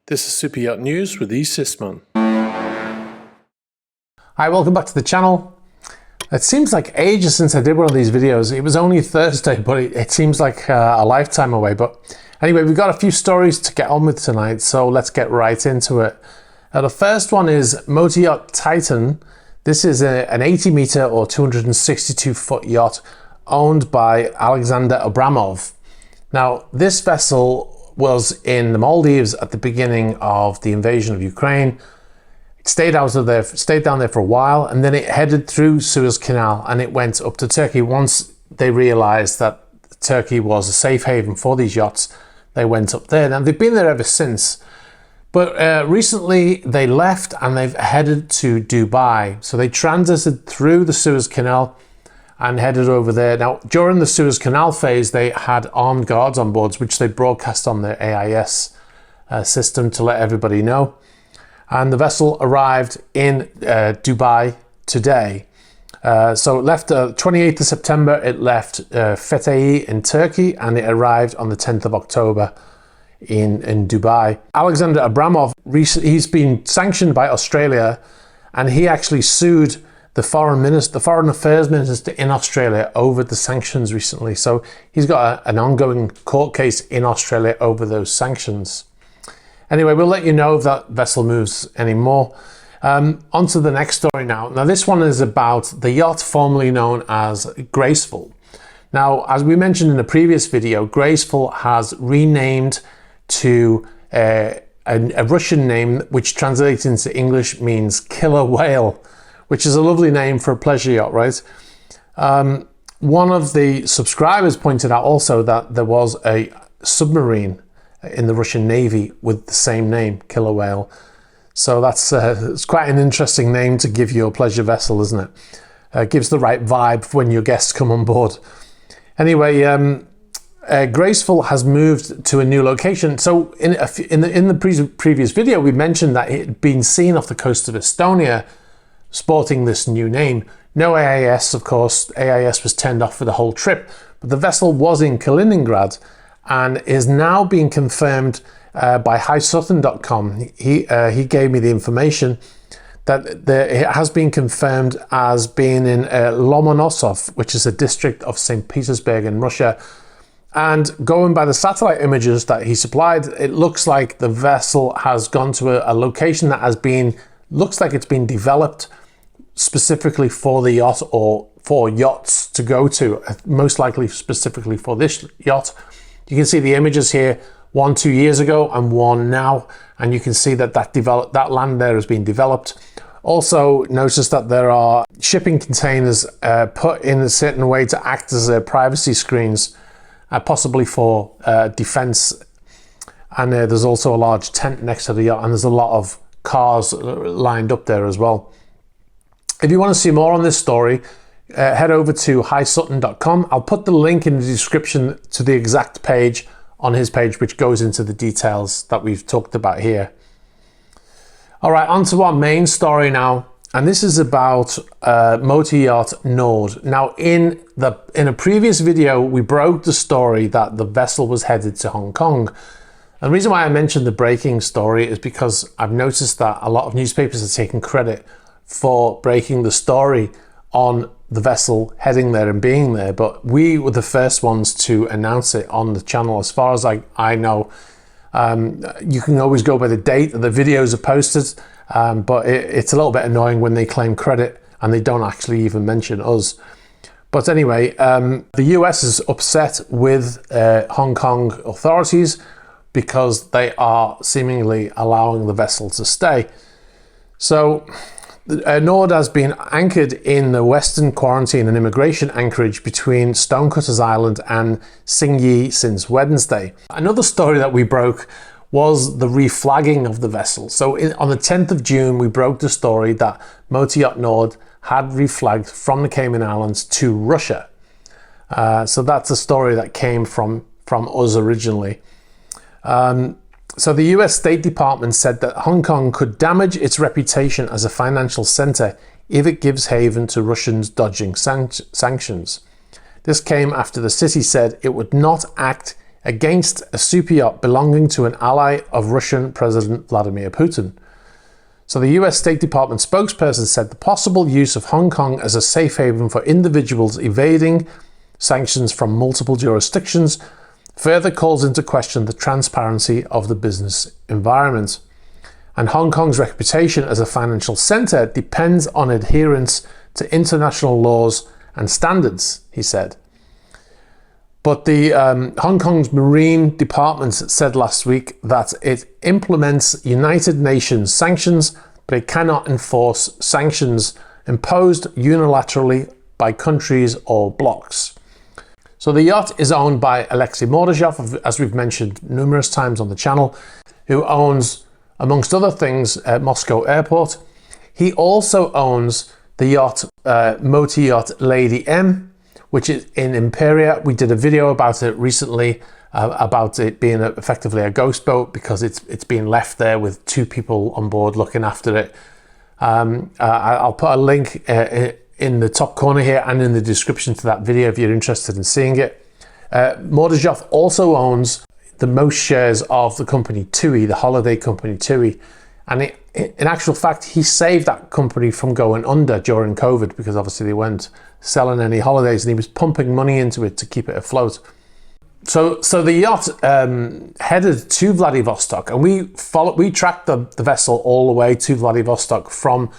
This is Super Yacht News with E. Sisman. Hi, welcome back to the channel. It seems like ages since I did one of these videos. It was only Thursday, but it seems like a lifetime away. But anyway, we've got a few stories to get on with tonight, so let's get right into it. The first one is Motor Yacht Titan. This is an 80 meter or 262 foot yacht owned by Alexander Abramov. Now, this vessel was in the Maldives at the beginning of the invasion of Ukraine. It stayed down there for a while, and then it headed through Suez Canal and it went up to Turkey. Once they realized that Turkey was a safe haven for these yachts, they went up there. Now, they've been there ever since, but recently they left and they've headed to Dubai. So they transited through the Suez Canal and headed over there. Now, during the Suez Canal phase, they had armed guards on board, which they broadcast on their AIS system to let everybody know. And the vessel arrived in Dubai today. So it left 28th of September, it left Fethiye in Turkey, and it arrived on the 10th of October in Dubai. Alexander Abramov, he's been sanctioned by Australia, and he actually sued the Foreign Affairs Minister in Australia over the sanctions recently. So he's got an ongoing court case in Australia over those sanctions. Anyway, we'll let you know if that vessel moves anymore. On to the next story now. Now, this one is about the yacht formerly known as Graceful. Now, as we mentioned in the previous video, Graceful has renamed to a Russian name, which translates into English means killer whale, which is a lovely name for a pleasure yacht, right? One of the subscribers pointed out also that there was a submarine in the Russian Navy with the same name, killer whale. So that's it's quite an interesting name to give your pleasure vessel, isn't it? Gives the right vibe when your guests come on board. Anyway, Graceful has moved to a new location. So in the previous video, we mentioned that it had been seen off the coast of Estonia, sporting this new name. No AIS, of course. AIS was turned off for the whole trip, but the vessel was in Kaliningrad and is now being confirmed by highsutton.com. He gave me the information that it has been confirmed as being in Lomonosov, which is a district of St Peterburg in Russia. And going by the satellite images that he supplied, it looks like the vessel has gone to a location that looks like it's been developed specifically for the yacht or for yachts to go to, most likely specifically for this yacht. You can see the images here, one 2 years ago and one now, and you can see that that land there has been developed. Also notice that there are shipping containers put in a certain way to act as privacy screens, possibly for defense. And there's also a large tent next to the yacht, and there's a lot of cars lined up there as well. If you want to see more on this story, head over to highsutton.com. I'll put the link in the description to the exact page on his page, which goes into the details that we've talked about here. All right, on to our main story now, and this is about Motor Yacht Nord. Now, in a previous video, we broke the story that the vessel was headed to Hong Kong. And the reason why I mentioned the breaking story is because I've noticed that a lot of newspapers are taking credit for breaking the story on the vessel heading there and being there, but we were the first ones to announce it on the channel. As far as I know, you can always go by the date that the videos are posted, but it's a little bit annoying when they claim credit and they don't actually even mention us. But anyway, the US is upset with Hong Kong authorities because they are seemingly allowing the vessel to stay. So Nord has been anchored in the Western Quarantine and Immigration anchorage between Stonecutters Island and Singyi since Wednesday. Another story that we broke was the reflagging of the vessel. So on the 10th of June, we broke the story that Motor Yacht Nord had reflagged from the Cayman Islands to Russia. So that's a story that came from us originally. So the US State Department said that Hong Kong could damage its reputation as a financial center if it gives haven to Russians dodging sanctions. This came after the city said it would not act against a superyacht belonging to an ally of Russian President Vladimir Putin. So the US State Department spokesperson said the possible use of Hong Kong as a safe haven for individuals evading sanctions from multiple jurisdictions further calls into question the transparency of the business environment. And Hong Kong's reputation as a financial centre depends on adherence to international laws and standards, he said. But the Hong Kong's Marine Department said last week that it implements United Nations sanctions, but it cannot enforce sanctions imposed unilaterally by countries or blocs. So the yacht is owned by Alexei Mordozhov, as we've mentioned numerous times on the channel, who owns, amongst other things, Moscow Airport. He also owns the yacht, motor yacht Lady M, which is in Imperia. We did a video about it recently, about it being effectively a ghost boat because it's being left there with 2 people on board looking after it. I'll put a link in the top corner here and in the description to that video if you're interested in seeing it. Mordozhov also owns the most shares of the company TUI, the holiday company TUI. And in actual fact, he saved that company from going under during COVID because obviously they weren't selling any holidays and he was pumping money into it to keep it afloat. So the yacht headed to Vladivostok, and we tracked the vessel all the way to Vladivostok from,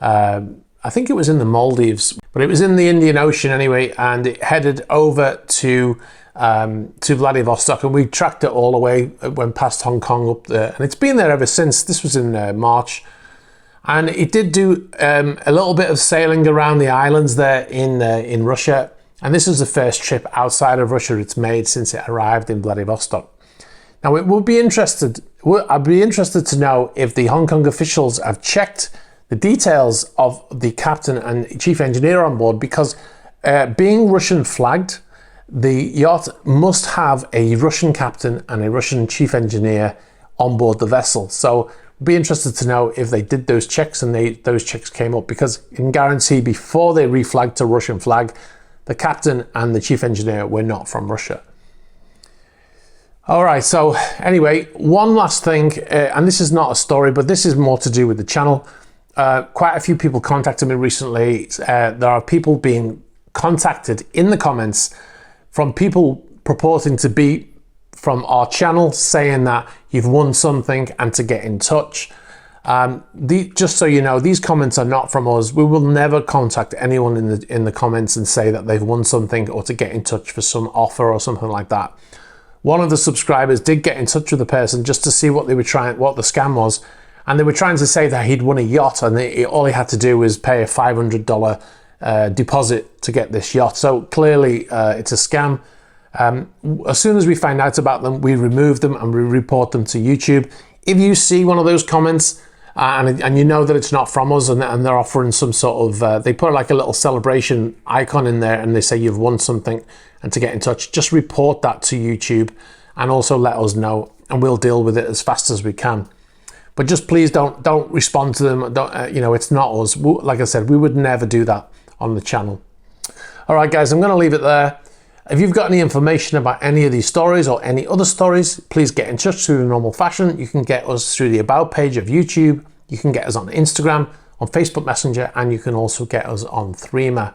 I think it was in the Maldives, but it was in the Indian Ocean anyway, and it headed over to Vladivostok, and we tracked it all the way, went past Hong Kong up there, and it's been there ever since. This was in March, and it did do a little bit of sailing around the islands there in Russia, and this is the first trip outside of Russia it's made since it arrived in Vladivostok. Now I'd be interested to know if the Hong Kong officials have checked the details of the captain and chief engineer on board, because being Russian flagged, the yacht must have a Russian captain and a Russian chief engineer on board the vessel. So I'd be interested to know if they did those checks and those checks came up, because you can guarantee before they reflagged to Russian flag, the captain and the chief engineer were not from Russia. All right, so anyway, one last thing, and this is not a story, but this is more to do with the channel. Quite a few people contacted me recently. There are people being contacted in the comments from people purporting to be from our channel, saying that you've won something and to get in touch. Just so you know, these comments are not from us. We will never contact anyone in the comments and say that they've won something or to get in touch for some offer or something like that. One of the subscribers did get in touch with the person just to see what the scam was, and they were trying to say that he'd won a yacht, and all he had to do was pay a $500 deposit to get this yacht. So clearly it's a scam. As soon as we find out about them, we remove them and we report them to YouTube. If you see one of those comments and you know that it's not from us, and they're offering some sort of, they put like a little celebration icon in there and they say you've won something and to get in touch, just report that to YouTube and also let us know, and we'll deal with it as fast as we can. But just please don't respond to them. It's not us. Like I said, we would never do that on the channel. All right, guys, I'm going to leave it there. If you've got any information about any of these stories or any other stories, please get in touch through the normal fashion. You can get us through the About page of YouTube. You can get us on Instagram, on Facebook Messenger, and you can also get us on Threema.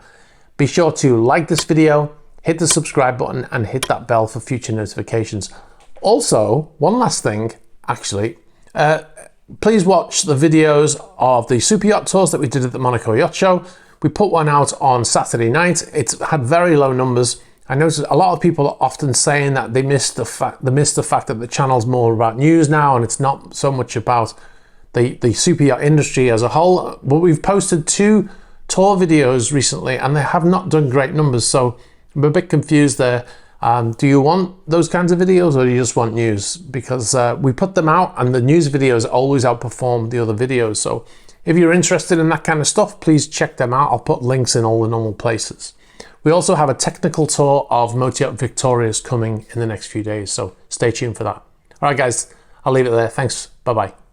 Be sure to like this video, hit the subscribe button, and hit that bell for future notifications. Also, one last thing, actually, please watch the videos of the super yacht tours that we did at the Monaco Yacht Show. We put one out on Saturday night. It's had very low numbers. I noticed a lot of people are often saying that they missed the fact that the channel's more about news now and it's not so much about the super yacht industry as a whole. But we've posted 2 tour videos recently and they have not done great numbers, so I'm a bit confused there. Do you want those kinds of videos, or do you just want news? Because we put them out and the news videos always outperform the other videos. So if you're interested in that kind of stuff, please check them out. I'll put links in all the normal places. We also have a technical tour of Motor Yacht Victorious coming in the next few days, so stay tuned for that. All right, guys, I'll leave it there. Thanks. Bye-bye.